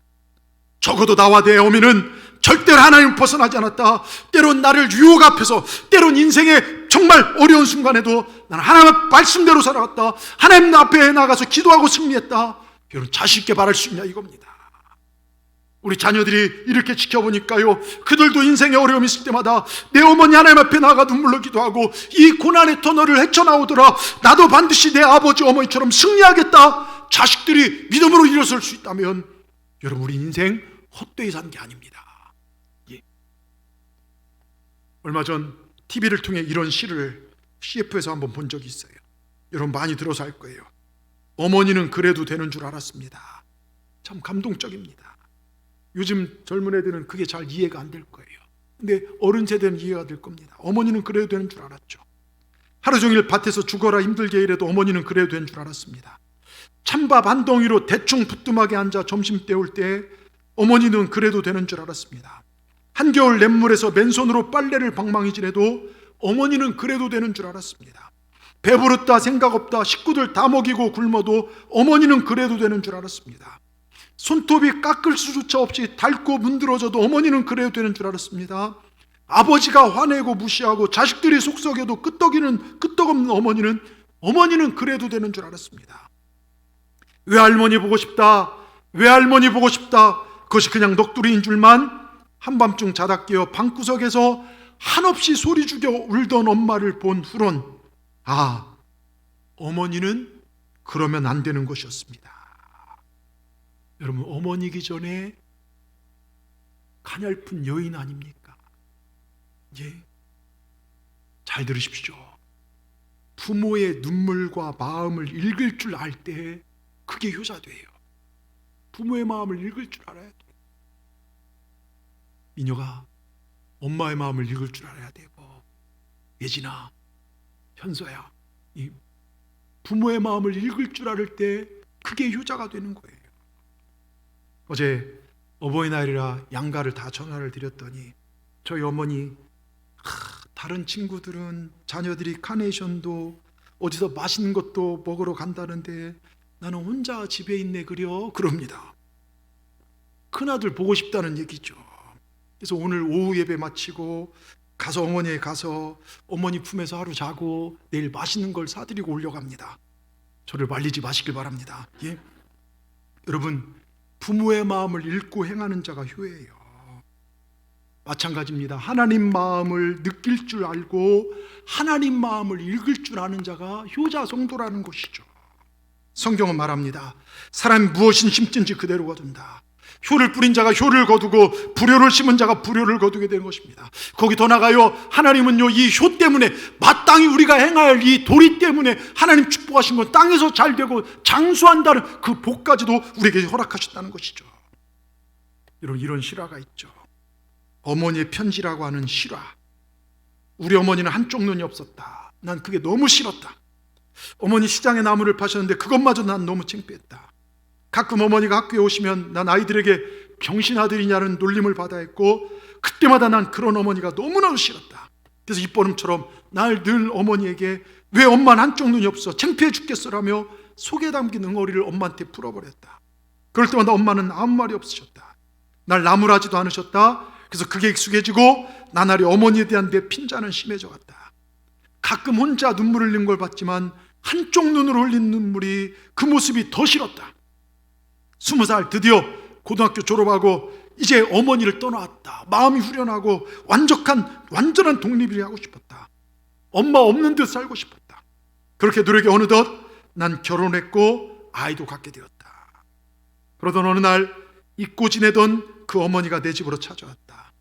적어도 나와 내 어미는 절대로 하나님을 벗어나지 않았다. 때론 나를 유혹 앞에서, 때론 인생의 정말 어려운 순간에도 나는 하나님의 말씀대로 살아왔다. 하나님 앞에 나가서 기도하고 승리했다. 여러분 자식께 바랄 수 있냐 이겁니다. 우리 자녀들이 이렇게 지켜보니까요, 그들도 인생의 어려움이 있을 때마다 내 어머니 하나님 앞에 나가 눈물로 기도하고 이 고난의 터널을 헤쳐나오더라, 나도 반드시 내 아버지 어머니처럼 승리하겠다. 자식들이 믿음으로 일어설 수 있다면 여러분 우리 인생 헛되이 산 게 아닙니다. 얼마 전 TV를 통해 이런 시를 CF에서 한번 본 적이 있어요. 여러분 많이 들어서 알 거예요. 어머니는 그래도 되는 줄 알았습니다. 참 감동적입니다. 요즘 젊은 애들은 그게 잘 이해가 안 될 거예요. 근데 어른 세대는 이해가 될 겁니다. 어머니는 그래도 되는 줄 알았죠. 하루 종일 밭에서 죽어라 힘들게 일해도 어머니는 그래도 되는 줄 알았습니다. 찬밥 한 덩이로 대충 부뚜막에 앉아 점심 때울 때 어머니는 그래도 되는 줄 알았습니다. 한겨울 냇물에서 맨손으로 빨래를 방망이질해도 어머니는 그래도 되는 줄 알았습니다. 배부르다 생각 없다 식구들 다 먹이고 굶어도 어머니는 그래도 되는 줄 알았습니다. 손톱이 깎을 수조차 없이 닳고 문드러져도 어머니는 그래도 되는 줄 알았습니다. 아버지가 화내고 무시하고 자식들이 속썩여도 끄떡없는 어머니는 그래도 되는 줄 알았습니다. 외할머니 보고 싶다, 외할머니 보고 싶다, 그것이 그냥 넋두리인 줄만 한밤중 자다 깨어 방구석에서 한없이 소리 죽여 울던 엄마를 본 후론, 아, 어머니는 그러면 안 되는 것이었습니다. 여러분 어머니기 전에 가냘픈 여인 아닙니까? 예, 잘 들으십시오. 부모의 눈물과 마음을 읽을 줄 알 때 그게 효자돼요. 부모의 마음을 읽을 줄 알아야 돼요. 미녀가 엄마의 마음을 읽을 줄 알아야 되고, 예진아, 현서야, 이 부모의 마음을 읽을 줄 알을 때 그게 효자가 되는 거예요. 어제 어버이날이라 양가를 다 전화를 드렸더니 저희 어머니, 다른 친구들은 자녀들이 카네이션도 어디서 맛있는 것도 먹으러 간다는데 나는 혼자 집에 있네 그럽니다. 큰아들 보고 싶다는 얘기죠. 그래서 오늘 오후 예배 마치고 가서 어머니에 가서 어머니 품에서 하루 자고 내일 맛있는 걸 사드리고 올려갑니다. 저를 말리지 마시길 바랍니다. 예? 여러분 부모의 마음을 읽고 행하는 자가 효예요. 마찬가지입니다. 하나님 마음을 느낄 줄 알고 하나님 마음을 읽을 줄 아는 자가 효자 성도라는 것이죠. 성경은 말합니다. 사람이 무엇인 심든지 그대로 거둔다. 효를 뿌린 자가 효를 거두고 불효를 심은 자가 불효를 거두게 되는 것입니다. 거기 더 나가요, 하나님은요 이 효 때문에 마땅히 우리가 행할 이 도리 때문에 하나님 축복하신 건 땅에서 잘 되고 장수한다는 그 복까지도 우리에게 허락하셨다는 것이죠. 여러분 이런 실화가 있죠. 어머니의 편지라고 하는 실화. 우리 어머니는 한쪽 눈이 없었다. 난 그게 너무 싫었다. 어머니 시장에 나무를 파셨는데 그것마저 난 너무 창피했다. 가끔 어머니가 학교에 오시면 난 아이들에게 병신아들이냐는 놀림을 받아 했고, 그때마다 난 그런 어머니가 너무나도 싫었다. 그래서 입버릇처럼 날 늘 어머니에게 왜 엄마는 한쪽 눈이 없어 창피해 죽겠어라며 속에 담긴 응어리를 엄마한테 풀어버렸다. 그럴 때마다 엄마는 아무 말이 없으셨다. 날 나무라지도 않으셨다. 그래서 그게 익숙해지고 나날이 어머니에 대한 내 핀잔은 심해져 갔다. 가끔 혼자 눈물 흘린 걸 봤지만 한쪽 눈으로 흘린 눈물이 그 모습이 더 싫었다. 20살 드디어 고등학교 졸업하고 이제 어머니를 떠나왔다. 마음이 후련하고 완전한 독립을 하고 싶었다. 엄마 없는 듯 살고 싶었다. 그렇게 노력이 어느덧 난 결혼했고 아이도 갖게 되었다. 그러던 어느 날 잊고 지내던 그 어머니가 내 집으로 찾아왔다.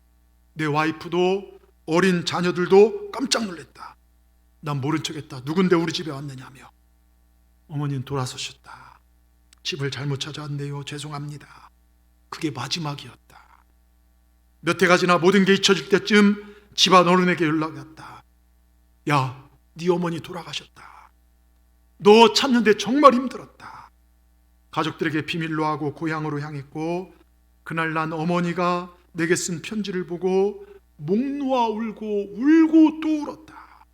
내 와이프도 어린 자녀들도 깜짝 놀랐다. 난 모른 척했다. 누군데 우리 집에 왔느냐며. 어머니는 돌아서셨다. 집을 잘못 찾아왔네요. 죄송합니다. 그게 마지막이었다. 몇 해가 지나 모든 게 잊혀질 때쯤 집안 어른에게 연락이 왔다. 야, 네 어머니 돌아가셨다. 너 찾는데 정말 힘들었다. 가족들에게 비밀로 하고 고향으로 향했고, 그날 난 어머니가 내게 쓴 편지를 보고 목 놓아 울고 또 울었다.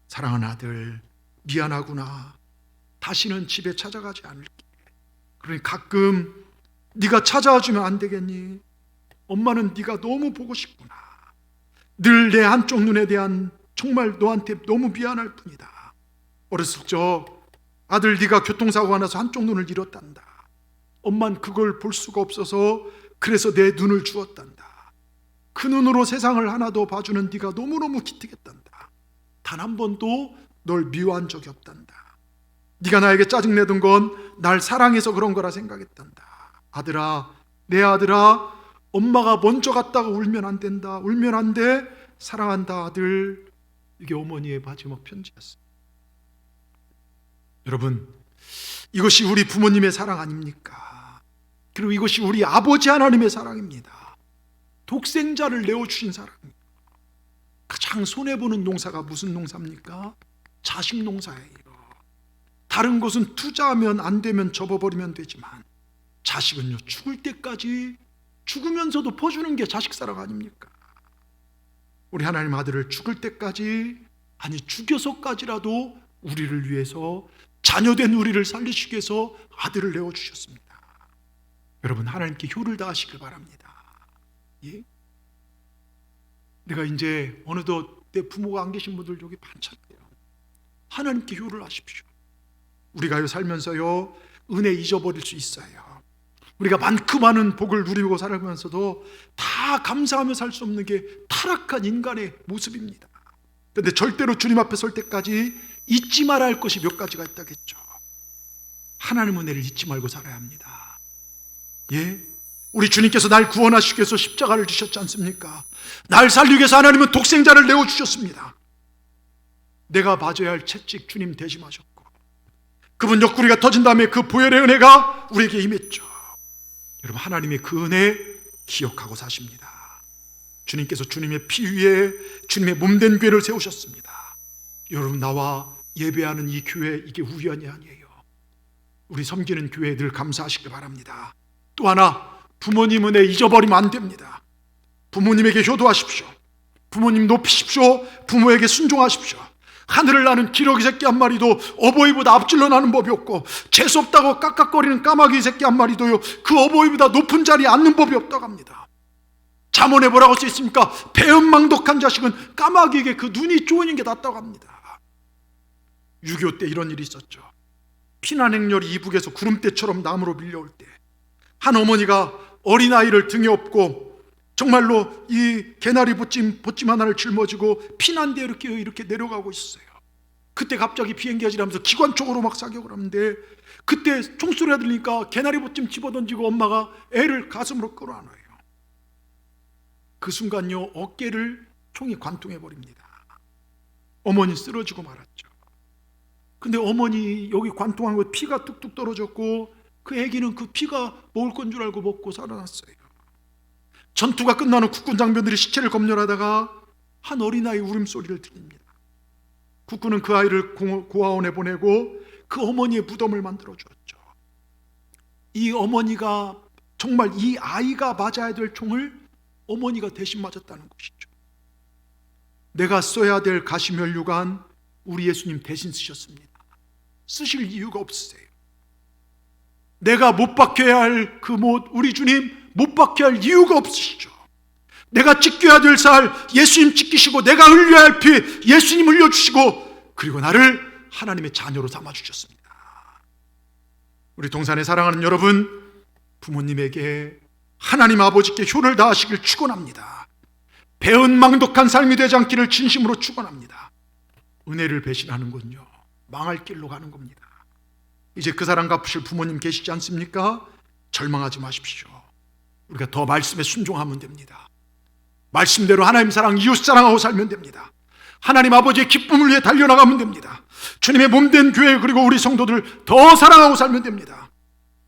사랑하는 아들, 미안하구나. 다시는 집에 찾아가지 않을게. 그러니 가끔 네가 찾아와 주면 안 되겠니? 엄마는 네가 너무 보고 싶구나. 늘 내 한쪽 눈에 대한 정말 너한테 너무 미안할 뿐이다. 어렸을 적 아들 네가 교통사고가 나서 한쪽 눈을 잃었단다. 엄만 그걸 볼 수가 없어서 그래서 내 눈을 주었단다. 그 눈으로 세상을 하나도 봐주는 네가 너무너무 기특했단다. 단 한 번도 널 미워한 적이 없단다. 네가 나에게 짜증내던 건 날 사랑해서 그런 거라 생각했단다. 아들아, 내 아들아, 엄마가 먼저 갔다가 울면 안 된다. 울면 안 돼. 사랑한다 아들. 이게 어머니의 마지막 편지였어요. 여러분, 이것이 우리 부모님의 사랑 아닙니까? 그리고 이것이 우리 아버지 하나님의 사랑입니다. 독생자를 내어주신 사랑입니다. 가장 손해보는 농사가 무슨 농사입니까? 자식 농사예요. 다른 것은 투자하면 안 되면 접어버리면 되지만 자식은요, 죽을 때까지 죽으면서도 퍼주는 게 자식 사랑 아닙니까? 우리 하나님 아들을 죽을 때까지, 아니 죽여서까지라도 우리를 위해서, 자녀된 우리를 살리시기 위해서 아들을 내어주셨습니다. 여러분, 하나님께 효를 다하시길 바랍니다. 예? 내가 이제 어느덧 내 부모가 안 계신 분들 여기 많잖아요. 하나님께 효를 하십시오. 우리가요 살면서요 은혜 잊어버릴 수 있어요. 우리가 많고 많은 복을 누리고 살아가면서도 다 감사하며 살 수 없는 게 타락한 인간의 모습입니다. 그런데 절대로 주님 앞에 설 때까지 잊지 말아야 할 것이 몇 가지가 있다겠죠. 하나님 은혜를 잊지 말고 살아야 합니다. 예? 우리 주님께서 날 구원하시기 위해서 십자가를 지셨지 않습니까? 날 살리기 위해서 하나님은 독생자를 내어주셨습니다. 내가 맞아야 할 채찍 주님 대심하셨고, 그분 옆구리가 터진 다음에 그 보혈의 은혜가 우리에게 임했죠. 여러분, 하나님의 그 은혜 기억하고 사십니다. 주님께서 주님의 피 위에 주님의 몸된 교회를 세우셨습니다. 여러분, 나와 예배하는 이 교회, 이게 우연이 아니에요. 우리 섬기는 교회에 늘 감사하시길 바랍니다. 또 하나, 부모님 은혜 잊어버리면 안 됩니다. 부모님에게 효도하십시오. 부모님 높이십시오. 부모에게 순종하십시오. 하늘을 나는 기러기 새끼 한 마리도 어버이보다 앞질러 나는 법이 없고, 재수없다고 깍깍거리는 까마귀 새끼 한 마리도요 그 어버이보다 높은 자리에 앉는 법이 없다고 합니다. 잠언에 뭐라고 써 있습니까? 배은망덕한 자식은 까마귀에게 그 눈이 쪼이는 게 낫다고 합니다. 6.25 때 이런 일이 있었죠. 피난 행렬이 이북에서 구름대처럼 남으로 밀려올 때 한 어머니가 어린아이를 등에 업고 정말로 이 개나리 보찜 하나를 짊어지고 피난대에 이렇게 내려가고 있어요. 그때 갑자기 비행기가 지나면서 기관 쪽으로 막 사격을 하는데, 그때 총소리가 들리니까 개나리 보찜 집어던지고 엄마가 애를 가슴으로 끌어안아요. 그 순간요 어깨를 총이 관통해 버립니다. 어머니 쓰러지고 말았죠. 근데 어머니 여기 관통한 거 피가 뚝뚝 떨어졌고, 그 애기는 그 피가 먹을 건 줄 알고 먹고 살아났어요. 전투가 끝난 후 국군 장병들이 시체를 검열하다가 한 어린아이 울음소리를 들립니다. 국군은 그 아이를 고아원에 보내고 그 어머니의 무덤을 만들어 주었죠. 이 어머니가 정말 이 아이가 맞아야 될 총을 어머니가 대신 맞았다는 것이죠. 내가 써야 될 가시면류관 우리 예수님 대신 쓰셨습니다. 쓰실 이유가 없으세요. 내가 못 박혀야 할 그 못, 우리 주님 못 박혀야 할 이유가 없으시죠. 내가 찢겨야 될 살 예수님 찢기시고, 내가 흘려야 할 피 예수님 흘려주시고, 그리고 나를 하나님의 자녀로 삼아주셨습니다. 우리 동산에 사랑하는 여러분, 부모님에게 하나님 아버지께 효를 다하시길 축원합니다. 배은망덕한 삶이 되지 않기를 진심으로 축원합니다. 은혜를 배신하는군요, 망할 길로 가는 겁니다. 이제 그 사랑 갚으실 부모님 계시지 않습니까? 절망하지 마십시오. 우리가 더 말씀에 순종하면 됩니다. 말씀대로 하나님 사랑, 이웃 사랑하고 살면 됩니다. 하나님 아버지의 기쁨을 위해 달려나가면 됩니다. 주님의 몸된 교회, 그리고 우리 성도들 더 사랑하고 살면 됩니다.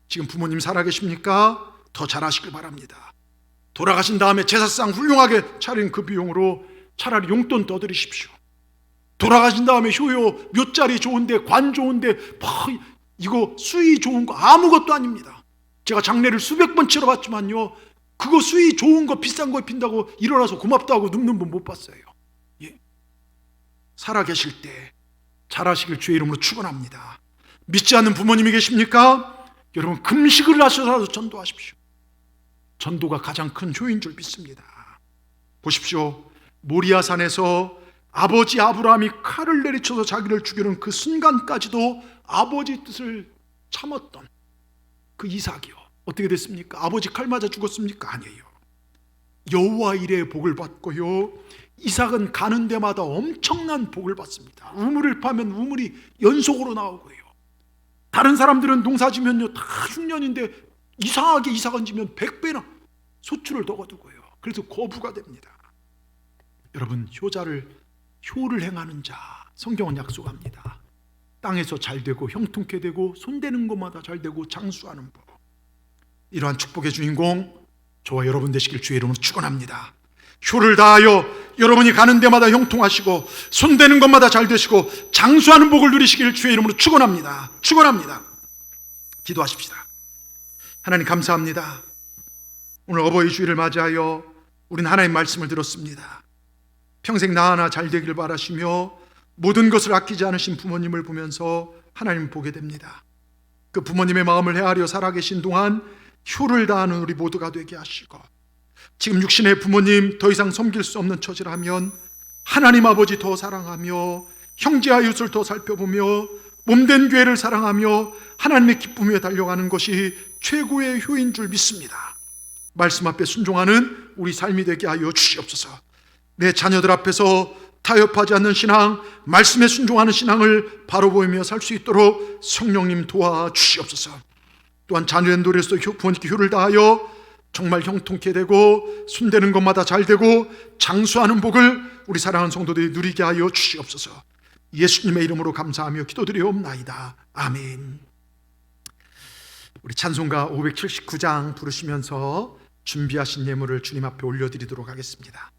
지금 부모님 살아계십니까? 더 잘하시길 바랍니다. 돌아가신 다음에 제사상 훌륭하게 차린 그 비용으로 차라리 용돈 더 드리십시오. 돌아가신 다음에 효요 몇 자리 좋은데, 관 좋은데, 이거 수위 좋은 거 아무것도 아닙니다. 제가 장례를 수백 번 치러봤지만요, 그거 수위 좋은 거 비싼 거 빈다고 일어나서 고맙다고 눕는 분 못 봤어요. 예. 살아계실 때 잘하시길 주의 이름으로 축원합니다. 믿지 않는 부모님이 계십니까? 여러분, 금식을 하셔서라도 전도하십시오. 전도가 가장 큰 효인 줄 믿습니다. 보십시오. 모리아산에서 아버지 아브라함이 칼을 내리쳐서 자기를 죽이는 그 순간까지도 아버지 뜻을 참았던 그 이삭이요, 어떻게 됐습니까? 아버지 칼 맞아 죽었습니까? 아니에요. 여호와 일의 복을 받고요, 이삭은 가는 데마다 엄청난 복을 받습니다. 우물을 파면 우물이 연속으로 나오고요. 다른 사람들은 농사 지면요 다 흉년인데 이상하게 이삭은 지면 100배나 소출을 더 거두고요. 그래서 거부가 됩니다. 여러분, 효를 행하는 자, 성경은 약속합니다. 땅에서 잘 되고 형통케 되고 손대는 것마다 잘 되고 장수하는 법. 이러한 축복의 주인공 저와 여러분 되시길 주의 이름으로 축원합니다. 효를 다하여 여러분이 가는 데마다 형통하시고 손대는 것마다 잘 되시고 장수하는 복을 누리시길 주의 이름으로 축원합니다. 축원합니다. 기도하십시다. 하나님, 감사합니다. 오늘 어버이 주일을 맞이하여 우리는 하나님 말씀을 들었습니다. 평생 나 하나 잘 되길 바라시며 모든 것을 아끼지 않으신 부모님을 보면서 하나님 보게 됩니다. 그 부모님의 마음을 헤아려 살아계신 동안 효를 다하는 우리 모두가 되게 하시고, 지금 육신의 부모님 더 이상 섬길 수 없는 처지라면 하나님 아버지 더 사랑하며 형제와 이웃을 더 살펴보며 몸된 교회를 사랑하며 하나님의 기쁨 위에 달려가는 것이 최고의 효인 줄 믿습니다. 말씀 앞에 순종하는 우리 삶이 되게 하여 주시옵소서. 내 자녀들 앞에서 타협하지 않는 신앙, 말씀에 순종하는 신앙을 바로 보이며 살 수 있도록 성령님 도와주시옵소서. 또한 자녀된 노래에서 부모님께 효를 다하여 정말 형통케 되고 손대는 것마다 잘 되고 장수하는 복을 우리 사랑하는 성도들이 누리게 하여 주시옵소서. 예수님의 이름으로 감사하며 기도드리옵나이다. 아멘. 우리 찬송가 579장 부르시면서 준비하신 예물을 주님 앞에 올려드리도록 하겠습니다.